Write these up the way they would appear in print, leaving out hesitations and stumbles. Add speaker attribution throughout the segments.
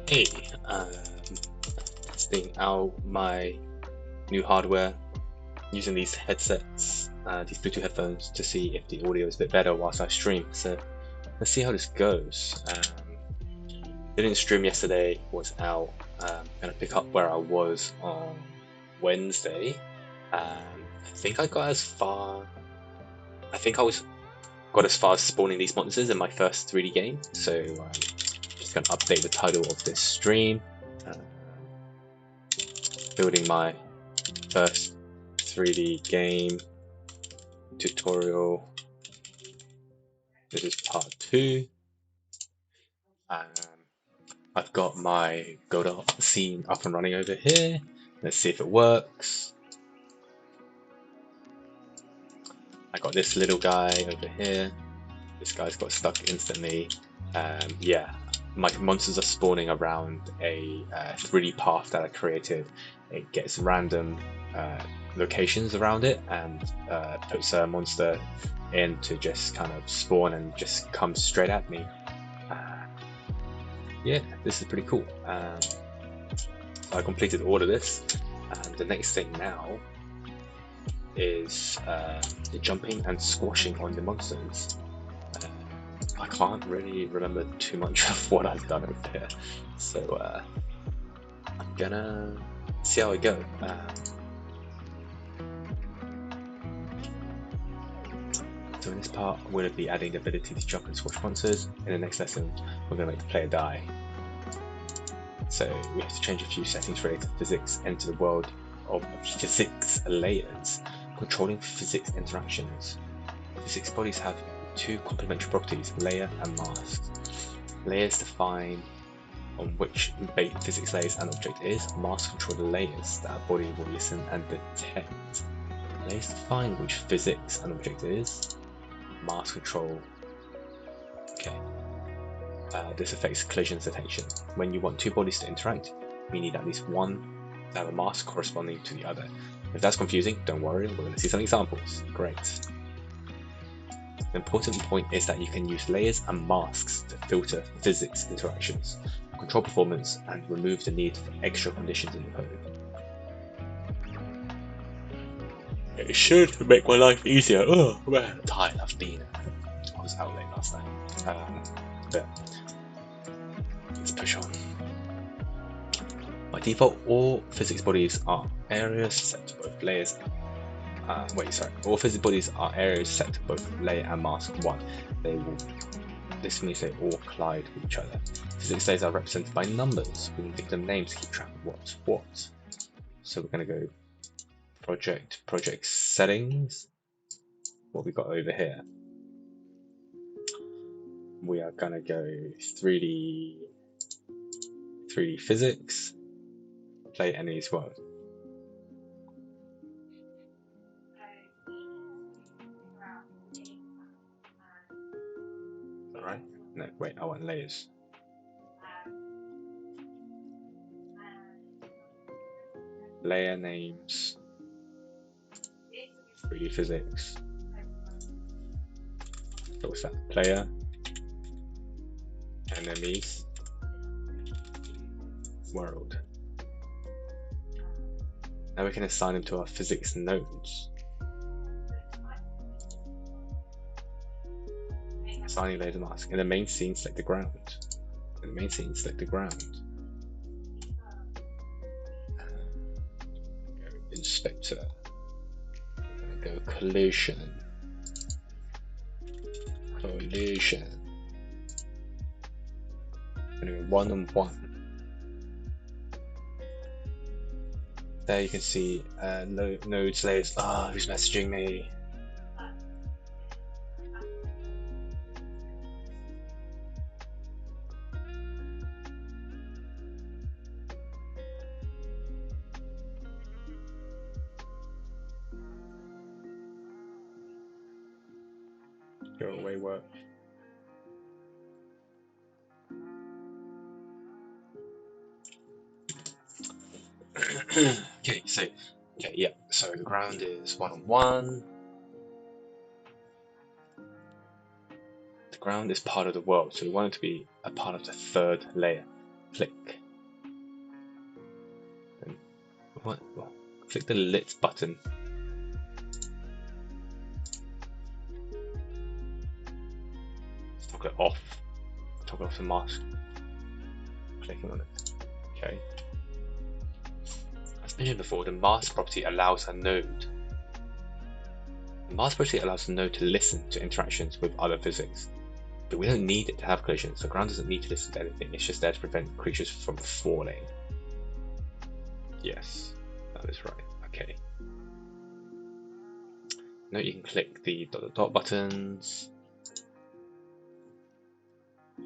Speaker 1: Hey, testing out my new hardware using these headsets, these Bluetooth headphones, to see if the audio is a bit better whilst I stream. So let's see how this goes. Didn't stream yesterday, was out. Gonna pick up where I was on Wednesday. I think I got as far. I think I was got as far as spawning these monsters in my first 3D game. So just gonna update the title of this stream. Uh, Building my first 3D game tutorial. This is part 2. Um, I've got my Godot scene up and running over here. Let's see if it works. I got this little guy over here. This guy's got stuck instantly. Yeah, my monsters are spawning around a 3D path that I created. It gets random locations around it and puts a monster in to just kind of spawn and just come straight at me. Yeah, this is pretty cool. So I completed all of this, and the next thing now is the jumping and squashing on the monsters. I can't really remember too much of what I've done over there, so I'm gonna see how I go. So in this part, I'm going to be adding the ability to jump and squash monsters. In the next lesson, we're going to make the player die. So we have to change a few settings related to physics, enter the world of physics layers, controlling physics interactions. Physics bodies have two complementary properties, layer and mask. Layers define on which physics layers an object is. Masks control the layers that a body will listen and detect. Layers define which physics an object is. Mask control. Okay. This affects collision detection. When you want two bodies to interact, we need at least one to have a mask corresponding to the other. If that's confusing, don't worry, we're going to see some examples. Great. The important point is that you can use layers and masks to filter physics interactions, control performance, and remove the need for extra conditions in the code. It should make my life easier. Oh, man, tired I've been. I was out late last night. But let's push on. By default, all physics bodies are areas set to both layers. All physics bodies are areas set to both layer and mask 1. This means they all collide with each other. Physics layers are represented by numbers. We can give them names to keep track of what's what. So we're going to go project settings. What we got over here? We are going to go 3D physics. Play any as well. Alright, no, wait, I want layers. Layer names, 3D physics. What's that? Player, enemies, world. Now we can assign them to our physics nodes. Assigning layers and mask. In the main scene, select the ground. In the main scene, select the ground. Go inspector. Go collision. Collision. And 1 on 1. There you can see nodes, layers. Ah, who's messaging me? Go away, work. Okay, so the ground is 1 on 1. The ground is part of the world, so we want it to be a part of the third layer. click. And what? Well, click the lit button. Toggle it off. Toggle off the mask. Clicking on it. Okay. As mentioned before, the mask property allows a node. The mask property allows a node to listen to interactions with other physics. But we don't need it to have collisions. The ground doesn't need to listen to anything. It's just there to prevent creatures from falling. Yes, that is right. Okay. Now you can click the dot buttons.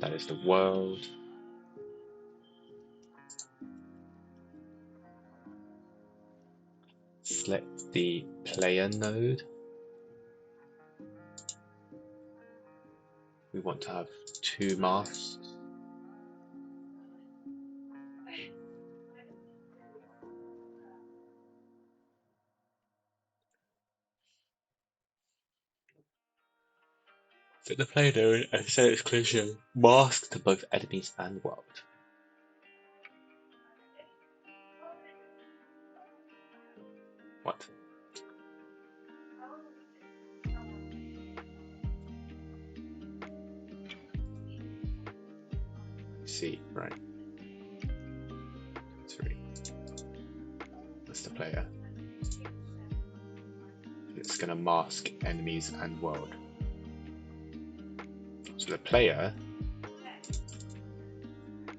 Speaker 1: That is the world. Select the player node. We want to have 2 masks. Set the player node and set its collision mask to both enemies and world. What? See, right. 3. That's the player. It's going to mask enemies and world. So the player,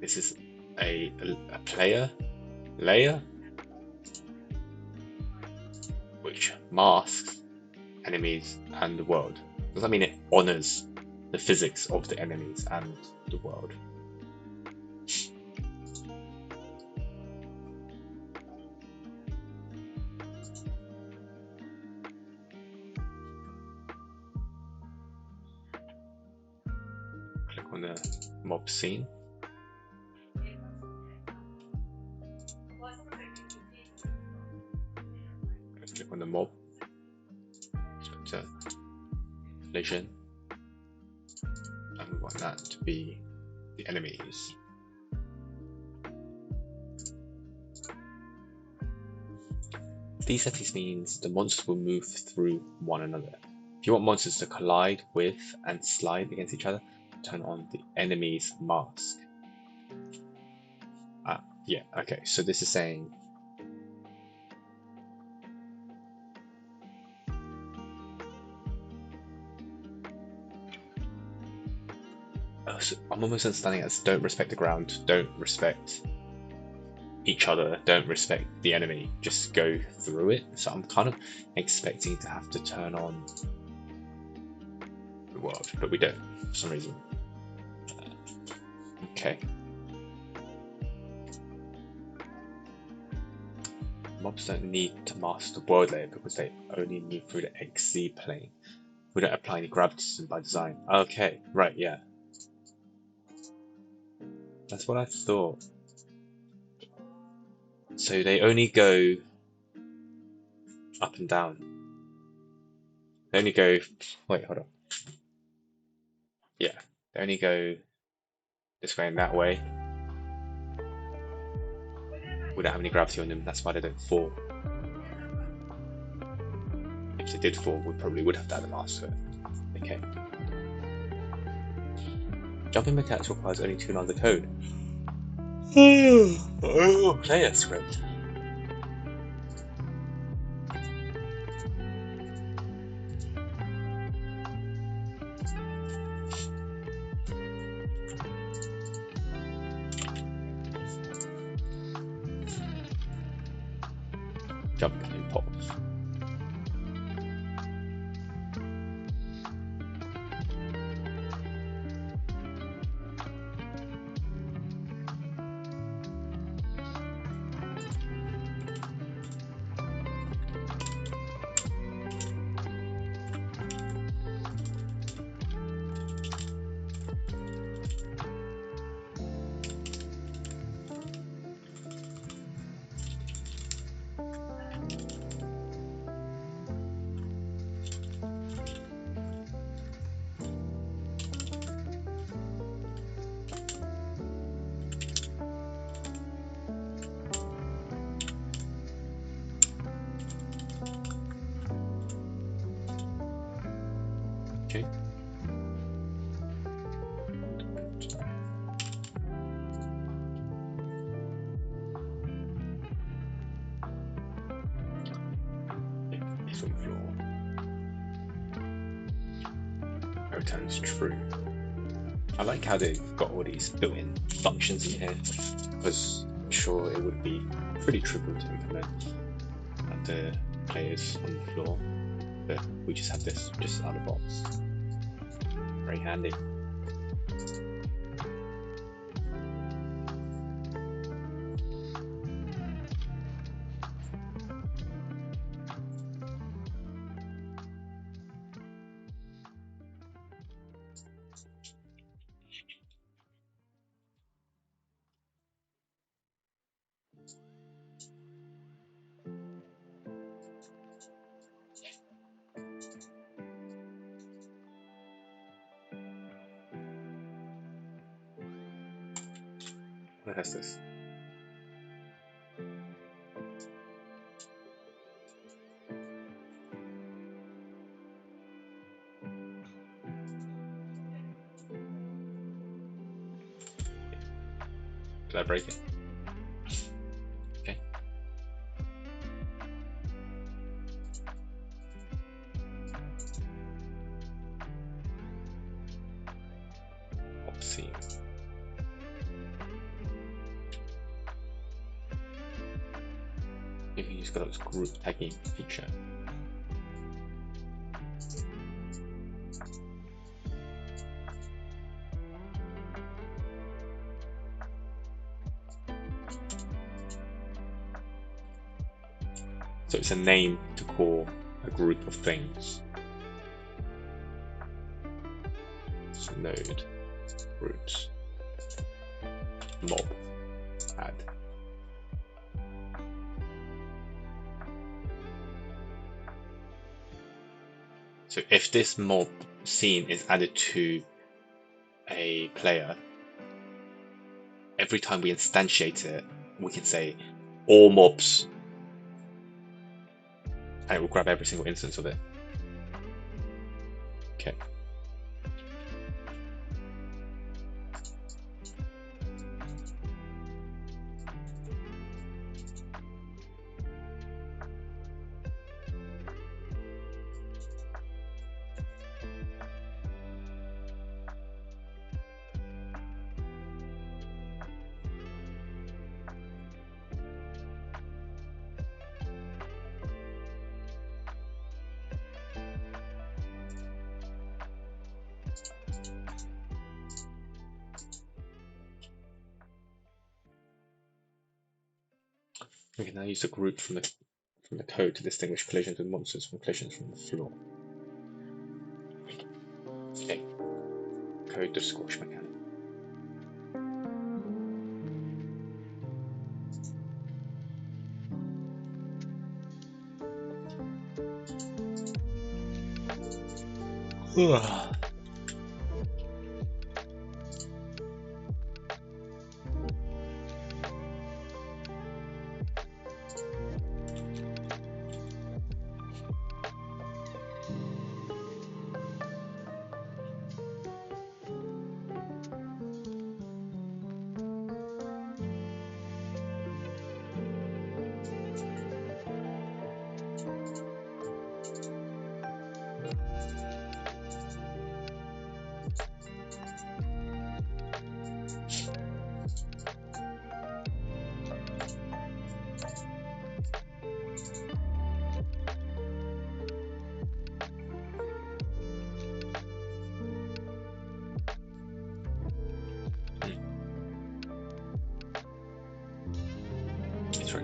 Speaker 1: this is a player layer which masks enemies and the world. Does that mean it honors the physics of the enemies and the world? Click on the mob scene. Click on the mob. Go to collision, and we want that to be the enemies. These settings means the monsters will move through one another. If you want monsters to collide with and slide against each other, turn on the enemy's mask. Yeah, okay, so this is saying so I'm almost understanding it as don't respect the ground, don't respect each other, don't respect the enemy, just go through it. So I'm kind of expecting to have to turn on the world, but we don't for some reason. Okay. Mobs don't need to mask the world layer because they only move through the XZ plane. We don't apply any gravity system by design. Okay, right, yeah. That's what I thought. So they only go up and down. They only go, wait, hold on. Yeah, they only go this way and that way. We don't have any gravity on them, that's why they don't fall. If they did fall, we probably would have to add a mask to it. Okay. Jumping mechanics requires only 2 lines of code. Oh, player script. Jump and pop. from floor. Returns true. I like how they've got all these built-in functions in here, because I'm sure it would be pretty trivial to implement the players on the floor, but we just have this just out of the box. Very handy. What has this? Did I break it? Okay. Obscene. You can use Godot's group tagging feature. So it's a name to call a group of things. So node, groups, mob, add. So if this mob scene is added to a player, every time we instantiate it, we can say all mobs, and it will grab every single instance of it. Okay. We can now use the group from the code to distinguish collisions with monsters from collisions from the floor. Okay. Code the squash mechanic.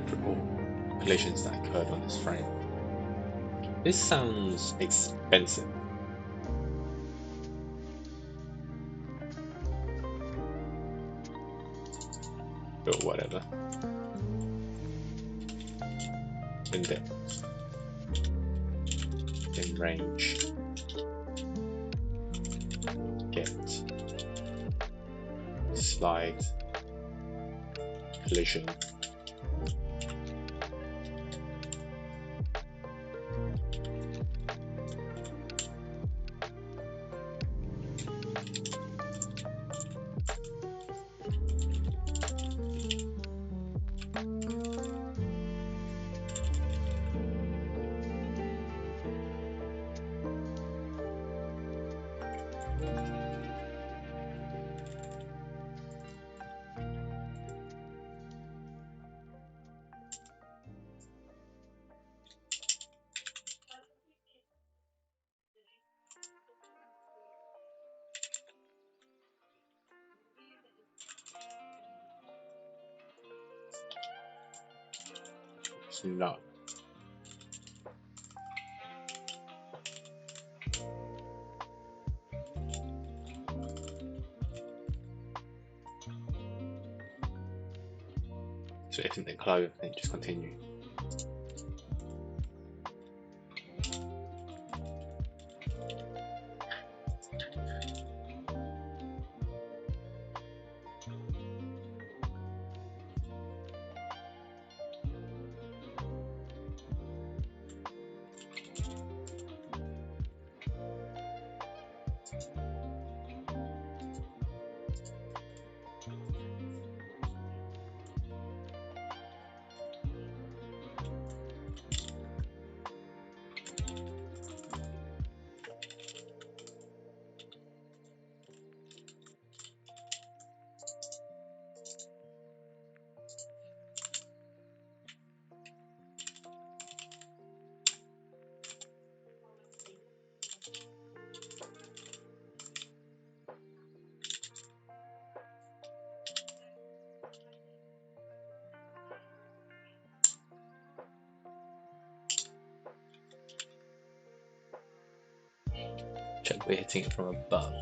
Speaker 1: For all collisions that occurred on this frame. This sounds expensive. But whatever. Index. In range. Get. Slide. Collision. No. So if it close, then just continue. Check we're hitting it from above.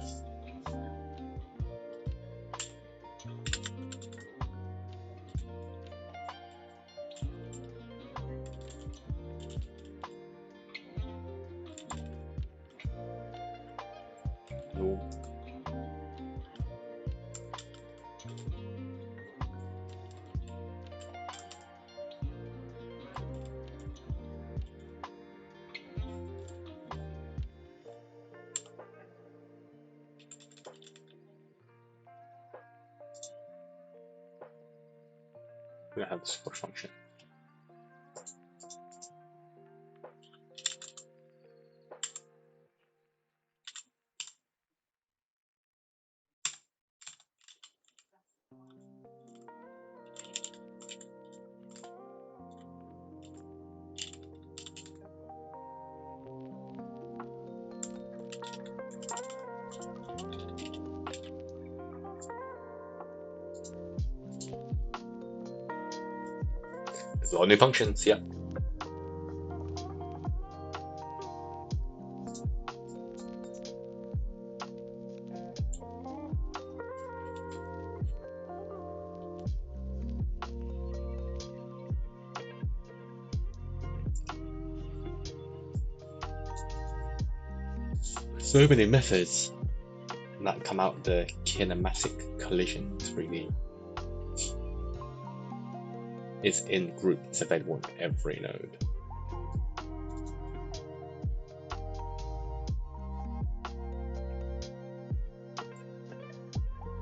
Speaker 1: No. We don't have the squash function. There's a lot of new functions, yeah. So many methods that come out the kinematic collisions really. It's in group, it's available on every node.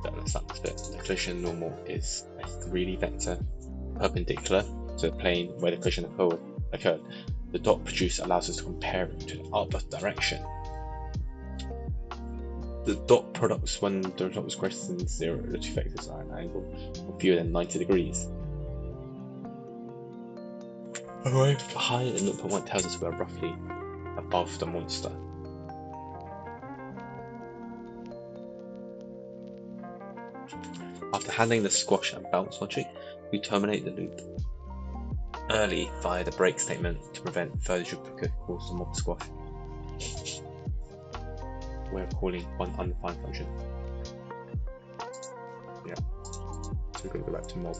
Speaker 1: Don't understand this bit. The collision normal is a 3D vector perpendicular to the plane where the collision occurred. The dot produced allows us to compare it to the outward direction. The dot products when the result is greater than 0, the two vectors are at an angle of fewer than 90 degrees. Higher than 0.1 tells us we're roughly above the monster. After handling the squash and bounce logic, we terminate the loop early via the break statement to prevent further duplicate calls to mob squash. We're calling one undefined function. Yeah, so we're going to go back to mob.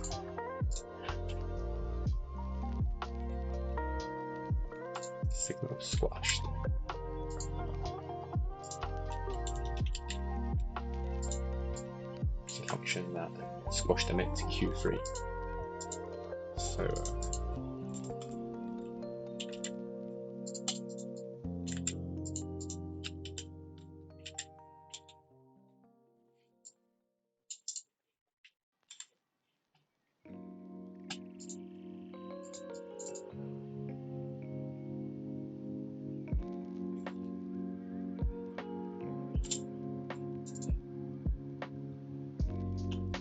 Speaker 1: Signal squashed. It's a function that squashed emit to Q3. So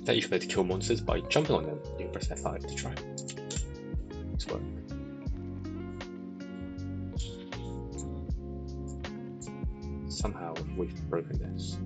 Speaker 1: that you should be able to kill monsters by jumping on them. You can press F5 to try. It's work. Somehow we've broken this.